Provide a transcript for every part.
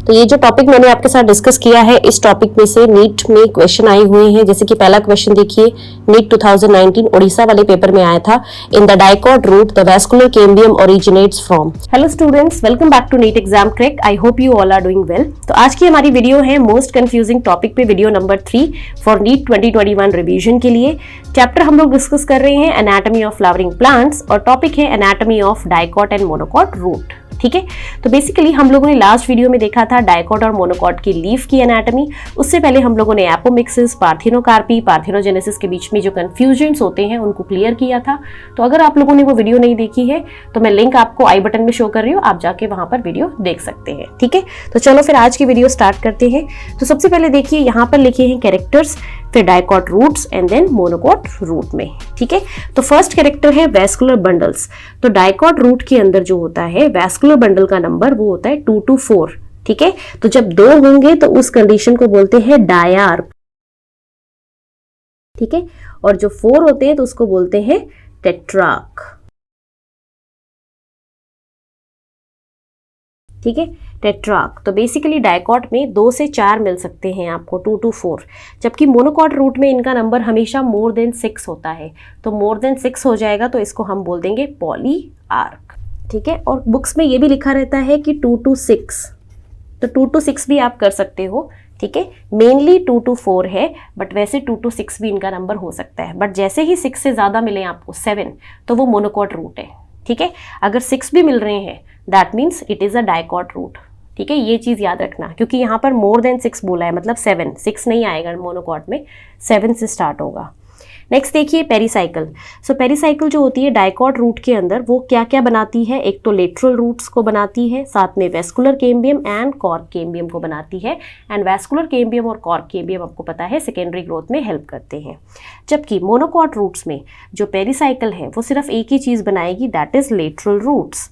तो ये जो टॉपिक मैंने आपके साथ डिस्कस किया है, इस टॉपिक में से नीट में क्वेश्चन आए हुए हैं। जैसे कि पहला क्वेश्चन देखिए, नीट 2019 ओडिशा वाले पेपर में आया था, in the dicot root the vascular cambium originates from. Hello students, welcome back to NEET exam crack. I hope you all are doing well. तो आज की हमारी वीडियो है मोस्ट कंफ्यूजिंग टॉपिक पे, video number 3 for NEET 2021 revision के लिए। Chapter हम लोग डिस्कस कर रहे हैं एनाटॉमी ऑफ फ्लावरिंग प्लांट्स और टॉपिक है anatomy of dicot and monocot root. ठीक है, तो बेसिकली हम लोगों ने लास्ट वीडियो में देखा था डाइकॉट और मोनोकॉट की लीफ की एनाटॉमी। उससे पहले हम लोगों ने एपोमिक्सिस, पार्थिनोकार्पी, पार्थिनोजेनेसिस के बीच में जो कंफ्यूजन्स होते हैं उनको क्लियर किया था। तो अगर आप लोगों ने वो वीडियो नहीं देखी है तो मैं लिंक आपको आई बटन में शो कर रही हूँ, आप जाके वहां पर वीडियो देख सकते हैं। ठीक है, तो चलो फिर आज की वीडियो स्टार्ट करते हैं। तो सबसे पहले देखिए यहाँ पर लिखे हैं कैरेक्टर्स, फिर dicot roots and then monocot root में। ठीक है, तो फर्स्ट कैरेक्टर है वैस्कुलर बंडल्स। तो डाइकॉट रूट के अंदर जो होता है वैस्कुलर बंडल का नंबर वो होता है 2 to 4। ठीक है, तो जब 2 होंगे तो उस कंडीशन को बोलते हैं डायार्क। ठीक है, और जो 4 होते हैं तो उसको बोलते हैं टेट्रार्क। ठीक है, टेट्रार्क। तो बेसिकली डाइकॉट में 2 से 4 मिल सकते हैं आपको, 2 to 4, जबकि मोनोकॉट रूट में इनका नंबर हमेशा मोर देन 6 होता है। तो मोर देन 6 हो जाएगा तो इसको हम बोल देंगे पॉलीआर्क। ठीक है, और बुक्स में ये भी लिखा रहता है कि 2 to 6, तो 2 to 6 भी आप कर सकते हो। ठीक है, मेनली 2 to 4 है, बट वैसे 2 to 6 भी इनका नंबर हो सकता है। बट जैसे ही 6 से ज़्यादा मिले आपको 7, तो वो मोनोकॉट रूट है। ठीक है, अगर 6 भी मिल रहे हैं that means it is a dicot root. ठीक है, ये चीज़ याद रखना, क्योंकि यहाँ पर मोर देन 6 बोला है, मतलब 7, 6 नहीं आएगा मोनोकॉट में, 7 से स्टार्ट होगा। नेक्स्ट देखिए पेरीसाइकिल। सो पेरीसाइकिल जो होती है डाइकॉट रूट के अंदर वो क्या क्या बनाती है, एक तो लेटरल रूट्स को बनाती है, साथ में vascular cambium and cork cambium को बनाती है। एंड वेस्कुलर कैम्बियम और कॉर्क कैम्बियम आपको पता है सेकेंडरी ग्रोथ में हेल्प करते हैं। जबकि मोनोकॉट रूट्स में जो पेरीसाइकिल है वो सिर्फ एक ही चीज़ बनाएगी, दैट इज लेटरल रूट्स।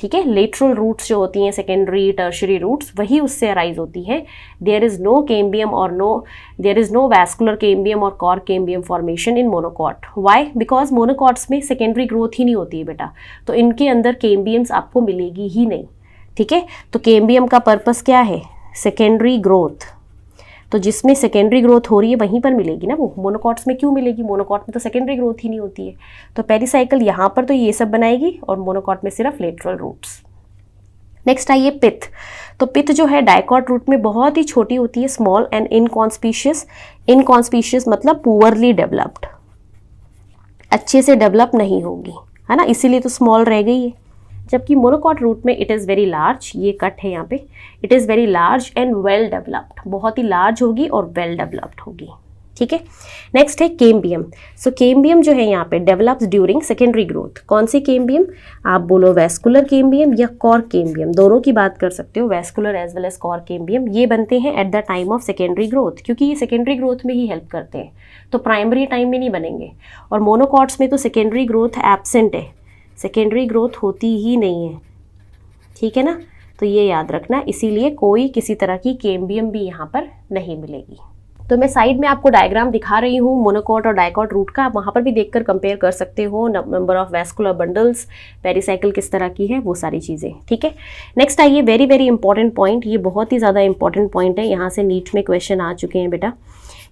ठीक है, लेटरल रूट्स जो होती हैं सेकेंडरी टर्शरी रूट्स, वही उससे अराइज होती है। There is no vascular cambium और cork cambium formation in monocot. Why? Because monocots में सेकेंडरी ग्रोथ ही नहीं होती है बेटा, तो इनके अंदर कैम्बियम्स आपको मिलेगी ही नहीं। ठीक है, तो कैम्बियम का पर्पस क्या है? Secondary growth. तो जिसमें सेकेंडरी ग्रोथ हो रही है वहीं पर मिलेगी ना वो, मोनोकॉट्स में क्यों मिलेगी? मोनोकॉट में तो सेकेंडरी ग्रोथ ही नहीं होती है। तो पेरीसाइकिल यहाँ पर तो ये सब बनाएगी और मोनोकॉट में सिर्फ लेटरल रूट्स। नेक्स्ट आइए पिथ। तो पिथ जो है डाइकॉट रूट में बहुत ही छोटी होती है, स्मॉल एंड इनकॉन्स्पीशियस। इनकॉन्स्पीशियस मतलब पुअरली डेवलप्ड, अच्छे से डेवलप नहीं होगी, है ना, इसीलिए तो स्मॉल रह गई है। जबकि मोनोकॉट रूट में इट इज़ वेरी लार्ज, ये कट है यहाँ पे, it is very large and well developed, बहुत ही लार्ज होगी और वेल डेवलप्ड होगी। ठीक है, नेक्स्ट है कैम्बियम। सो कैम्बियम जो है यहाँ पे डेवलप्स ड्यूरिंग सेकेंडरी ग्रोथ। कौन सी कैम्बियम? आप बोलो वेस्कुलर कैम्बियम या कॉर्क कैम्बियम, दोनों की बात कर सकते हो, vascular as well as cork cambium. ये बनते हैं at the time of secondary growth, क्योंकि ये सेकेंडरी ग्रोथ में ही हेल्प करते हैं, तो प्राइमरी टाइम में नहीं बनेंगे। और मोनोकॉट्स में तो सेकेंडरी ग्रोथ एब्सेंट है, सेकेंडरी ग्रोथ होती ही नहीं है। ठीक है ना, तो ये याद रखना, इसीलिए कोई किसी तरह की कैम्बियम भी यहाँ पर नहीं मिलेगी। तो मैं साइड में आपको डायग्राम दिखा रही हूँ मोनोकॉट और डाइकॉट रूट का, आप वहाँ पर भी देखकर कंपेयर कर सकते हो, number of vascular bundles, pericycle किस तरह की है, वो सारी चीज़ें। ठीक है, नेक्स्ट आइए वेरी वेरी इंपॉर्टेंट पॉइंट, ये बहुत ही ज़्यादा इंपॉर्टेंट पॉइंट है, यहाँ से नीट में क्वेश्चन आ चुके हैं बेटा,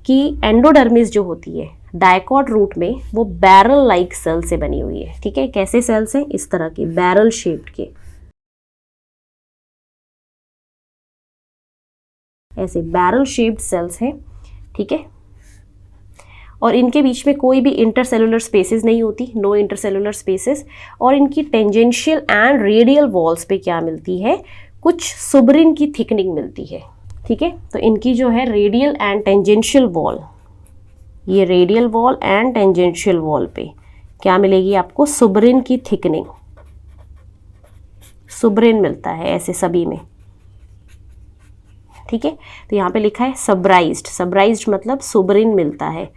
कि एंडोडर्मिस जो होती है डाइकॉट रूट में वो बैरल लाइक सेल से बनी हुई है। ठीक है, कैसे सेल्स हैं? इस तरह के बैरल शेप्ड के, ऐसे बैरल शेप्ड सेल्स हैं। ठीक है, और इनके बीच में कोई भी इंटरसेलुलर स्पेसेस नहीं होती, नो इंटरसेलुलर स्पेसेस। और इनकी टेंजेंशियल एंड रेडियल वॉल्स पे क्या मिलती है? कुछ सुबरिन की थिकनिंग मिलती है। ठीक है, तो इनकी जो है रेडियल एंड टेंजेंशियल वॉल, ये radial wall and tangential wall पे क्या मिलेगी आपको? सुबरिन की थिकनिंग, सुबरिन मिलता है ऐसे सभी में। ठीक है, तो यहाँ पे लिखा है सबराइज्ड, सबराइज्ड मतलब सुबरिन मिलता है।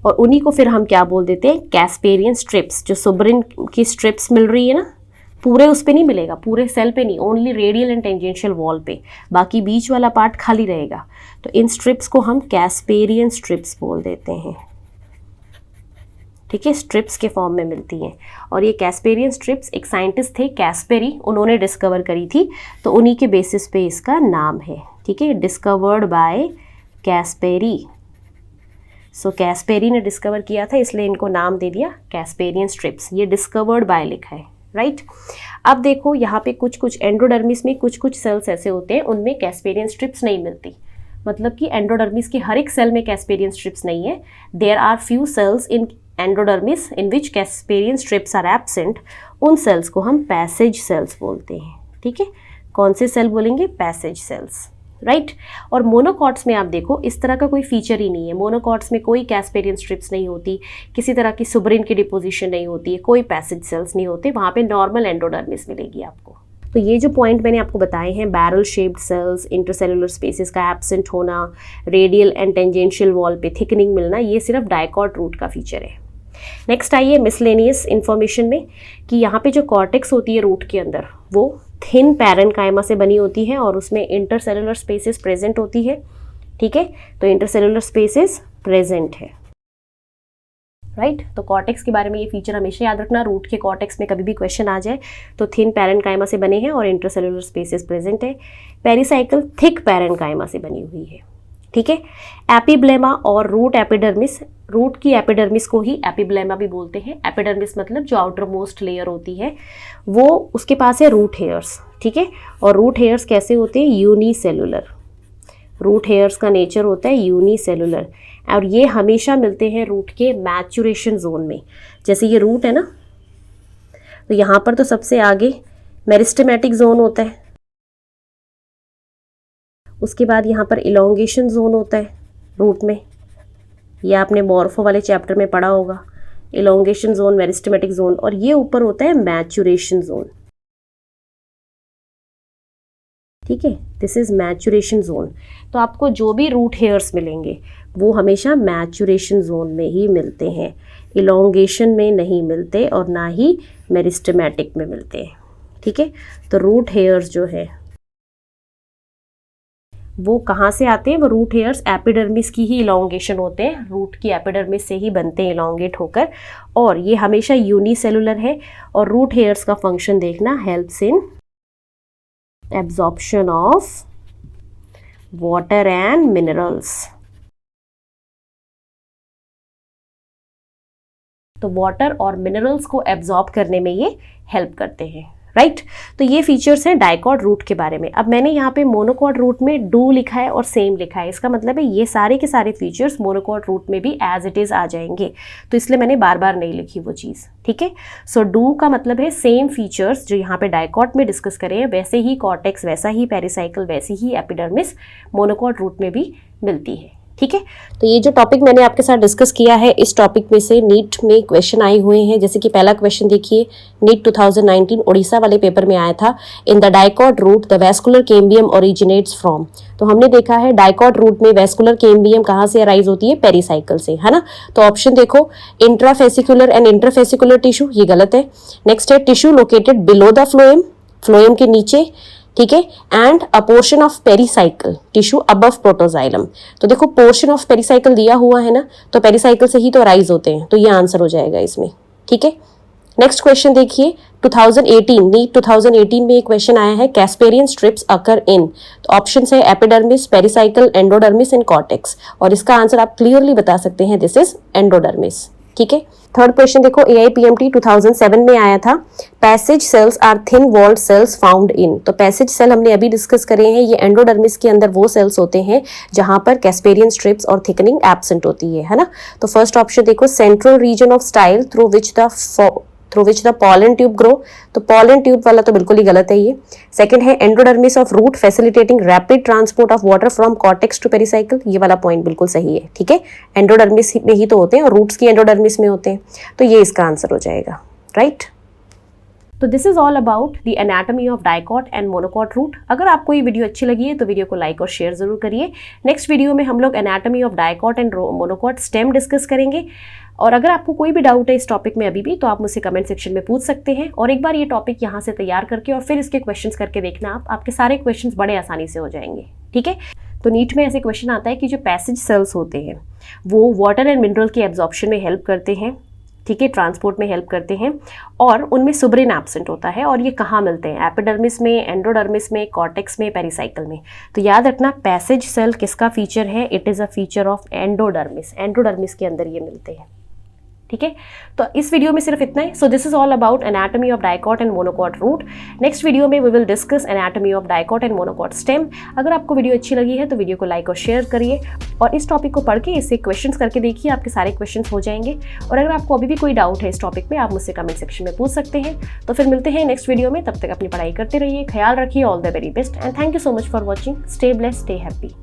और उन्हीं को फिर हम क्या बोल देते हैं? Casparian strips. जो सुबरिन की स्ट्रिप्स मिल रही है ना, पूरे उस पे नहीं मिलेगा, पूरे सेल पे नहीं, only radial and tangential wall पे, बाकी बीच वाला पार्ट खाली रहेगा। तो इन स्ट्रिप्स को हम कैस्पेरियन स्ट्रिप्स बोल देते हैं। ठीक है, स्ट्रिप्स के फॉर्म में मिलती हैं। और ये कैस्पेरियन स्ट्रिप्स एक साइंटिस्ट थे कैस्पेरी, उन्होंने डिस्कवर करी थी, तो उन्हीं के बेसिस पे इसका नाम है। ठीक है, डिस्कवर्ड बाय कैस्पेरी। सो कैस्पेरी ने डिस्कवर किया था, इसलिए इनको नाम दे दिया कैस्पेरियन स्ट्रिप्स। ये डिस्कवर्ड बाय लिखा है, राइट। अब देखो यहाँ पे कुछ कुछ एंडोडर्मिस में कुछ कुछ सेल्स ऐसे होते हैं उनमें कैस्पेरियन स्ट्रिप्स नहीं मिलती, मतलब कि एंडोडर्मिस की हर एक सेल में कैस्पेरियन स्ट्रिप्स नहीं है। There are few cells in endodermis in which casparian strips are absent. उन सेल्स को हम पैसेज सेल्स बोलते हैं। ठीक है, कौन से सेल बोलेंगे? Passage sales, right. और मोनोकॉट्स में आप देखो इस तरह का कोई फीचर ही नहीं है। मोनोकॉट्स में कोई कैस्पेरियन स्ट्रिप्स नहीं होती, किसी तरह की सुब्रिन की डिपोजिशन नहीं होती है, कोई पैसेज सेल्स नहीं होते, वहाँ पे नॉर्मल एंडोडर्मिस मिलेगी आपको। तो ये जो पॉइंट मैंने आपको बताए हैं, barrel shaped cells, intercellular spaces का एब्सेंट होना, रेडियल एंड टेंजेंशियल वॉल पे थिकनिंग मिलना, ये सिर्फ डाइकॉट रूट का फीचर है। नेक्स्ट आइए मिसलेनियस इन्फॉर्मेशन में कि यहाँ पे जो कॉर्टेक्स होती है रूट के अंदर वो थिन पैरेन्काइमा से बनी होती है और उसमें इंटरसेलुलर स्पेसेस प्रेजेंट होती है। ठीक है, तो इंटरसेलुलर स्पेसेस प्रेजेंट है, राइट। तो कॉर्टेक्स के बारे में ये फीचर हमेशा याद रखना, रूट के कॉर्टेक्स में कभी भी क्वेश्चन आ जाए तो थिन पैरेन्काइमा से बने हैं और इंटरसेलुलर स्पेसेस प्रेजेंट है। पेरिसाइकिल थिक पैरेन्काइमा से बनी हुई है। ठीक है, एपिब्लेमा और रूट एपिडर्मिस, रूट की एपिडर्मिस को ही एपिब्लेमा भी बोलते हैं। एपिडर्मिस मतलब जो आउटर मोस्ट लेयर होती है वो, उसके पास है रूट हेयर्स। ठीक है, और रूट हेयर्स कैसे होते हैं? यूनिसेलुलर। रूट हेयर्स का नेचर होता है यूनिसेलुलर और ये हमेशा मिलते हैं रूट के मैचुरेशन जोन में। जैसे ये रूट है ना, तो यहाँ पर तो सबसे आगे मेरिस्टेमेटिक जोन होता है, उसके बाद यहाँ पर इलोंगेशन जोन होता है रूट में, ये आपने मॉर्फो वाले चैप्टर में पढ़ा होगा, इलोंगेशन जोन, मेरिस्टेमेटिक जोन, और ये ऊपर होता है मैचुरेशन जोन। ठीक है, दिस इज मैचुरेशन जोन। तो आपको जो भी रूट हेयर्स मिलेंगे वो हमेशा मैचुरेशन जोन में ही मिलते हैं, इलोंगेशन में नहीं मिलते और ना ही मेरिस्टेमेटिक में मिलते हैं। ठीक है, तो रूट हेयर्स जो है वो कहाँ से आते हैं? वो रूट हेयर्स एपिडर्मिस की ही इलोंगेशन होते हैं, रूट की एपिडर्मिस से ही बनते हैं इलोंगेट होकर, और ये हमेशा यूनिसेलुलर है। और रूट हेयर्स का फंक्शन देखना, helps in absorption of water and minerals. तो वाटर और मिनरल्स को एब्जॉर्ब करने में ये हेल्प करते हैं, राइट। तो ये फीचर्स हैं डाइकॉट रूट के बारे में। अब मैंने यहाँ पे मोनोकॉट रूट में डू लिखा है और सेम लिखा है, इसका मतलब है ये सारे के सारे फीचर्स मोनोकॉट रूट में भी एज इट इज आ जाएंगे, तो इसलिए मैंने बार बार नहीं लिखी वो चीज़। ठीक है, सो डू का मतलब है सेम फीचर्स जो यहाँ पे डाइकॉट में डिस्कस करें हैं, वैसे ही कॉर्टेक्स, वैसा ही पेरिसाइकिल, वैसी ही एपिडर्मिस मोनोकॉट रूट में भी मिलती है। ठीक है, तो ये जो टॉपिक मैंने आपके साथ डिस्कस किया है, इस टॉपिक में से नीट में क्वेश्चन आए हुए हैं। जैसे कि पहला क्वेश्चन देखिए, नीट 2019 उड़ीसा वाले पेपर में आया था, in the dicot root the vascular cambium originates from. तो हमने देखा है डाइकॉट रूट में वेस्कुलर कैम्बियम कहाँ से अराइज होती है? पेरिसाइकिल से, है ना। तो ऑप्शन देखो, इंट्राफेसिकुलर एंड इंटरफेसिकुलर टिश्यू, ये गलत है। नेक्स्ट है tissue located below the phloem, phloem के नीचे। ठीक है, and a portion of pericycle tissue above protoxylem. तो देखो पोर्शन ऑफ पेरिसाइकिल दिया हुआ है ना, तो पेरिसाइकिल से ही तो अराइज होते हैं, तो ये आंसर हो जाएगा इसमें। ठीक है, नेक्स्ट क्वेश्चन देखिए, 2018 नीट 2018 में एक क्वेश्चन आया है, कैस्पेरियन स्ट्रिप्स अकर इन। तो ऑप्शन है epidermis, pericycle, endodermis and cortex, और इसका आंसर आप क्लियरली बता सकते हैं, दिस इज एंडोडर्मिस। ठीक है, थर्ड क्वेश्चन देखो, AIPMT 2007 में आया था, passage cells are thin walled cells found in. तो पैसेज सेल हमने अभी डिस्कस करे हैं, ये एंडोडर्मिस के अंदर वो सेल्स होते हैं जहां पर कैस्पेरियन स्ट्रिप्स और थिकनिंग एब्सेंट होती है ना। तो फर्स्ट ऑप्शन देखो, central region of style through which the pollen tube grow. तो पॉलन ट्यूब वाला तो बिल्कुल ही गलत है ये। सेकंड है endodermis of root facilitating rapid transport of water from cortex to pericycle, ये वाला पॉइंट बिल्कुल सही है। ठीक है, एंडोडर्मिस में ही तो होते हैं और रूट्स की एंडोडर्मिस में होते हैं, तो ये इसका आंसर हो जाएगा, राइट। तो this is all about the anatomy of dicot and monocot root. अगर आपको ये वीडियो अच्छी लगी है तो वीडियो को लाइक और शेयर जरूर करिए। नेक्स्ट वीडियो में हम लोग anatomy of dicot and monocot stem discuss करेंगे। और अगर आपको कोई भी डाउट है इस टॉपिक में अभी भी, तो आप मुझसे कमेंट सेक्शन में पूछ सकते हैं। और एक बार ये टॉपिक यहाँ से तैयार करके और फिर इसके क्वेश्चंस करके देखना, आपके सारे क्वेश्चंस बड़े आसानी से हो जाएंगे। ठीक है, तो नीट में ऐसे क्वेश्चन आता है कि जो पैसेज सेल्स होते हैं वो वाटर एंड मिनरल के एब्जॉर्प्शन में हेल्प करते हैं। ठीक है, ट्रांसपोर्ट में हेल्प करते हैं, और उनमें सुब्रेन एब्सेंट होता है। और ये कहाँ मिलते हैं? एपिडर्मिस में, एंडोडर्मिस में, कॉर्टेक्स में, पेरिसाइकल में। तो याद रखना पैसेज सेल किसका फीचर है? It is a feature of endodermis. Endodermis के अंदर ये मिलते हैं, ठीक है। तो इस वीडियो में सिर्फ इतना ही। So this is all about anatomy of dicot and monocot root. Next video में we will discuss anatomy of dicot and monocot stem. अगर आपको वीडियो अच्छी लगी है तो वीडियो को लाइक और शेयर करिए, और इस टॉपिक को पढ़ के इससे क्वेश्चंस करके देखिए, आपके सारे क्वेश्चंस हो जाएंगे। और अगर आपको अभी भी कोई डाउट है इस टॉपिक में, आप मुझसे कमेंट सेक्शन में पूछ सकते हैं। तो फिर मिलते हैं नेक्स्ट वीडियो में, तब तक अपनी पढ़ाई करते रहिए, ख्याल रखिए, all the very best and thank you so much for watching. Stay blessed, stay happy.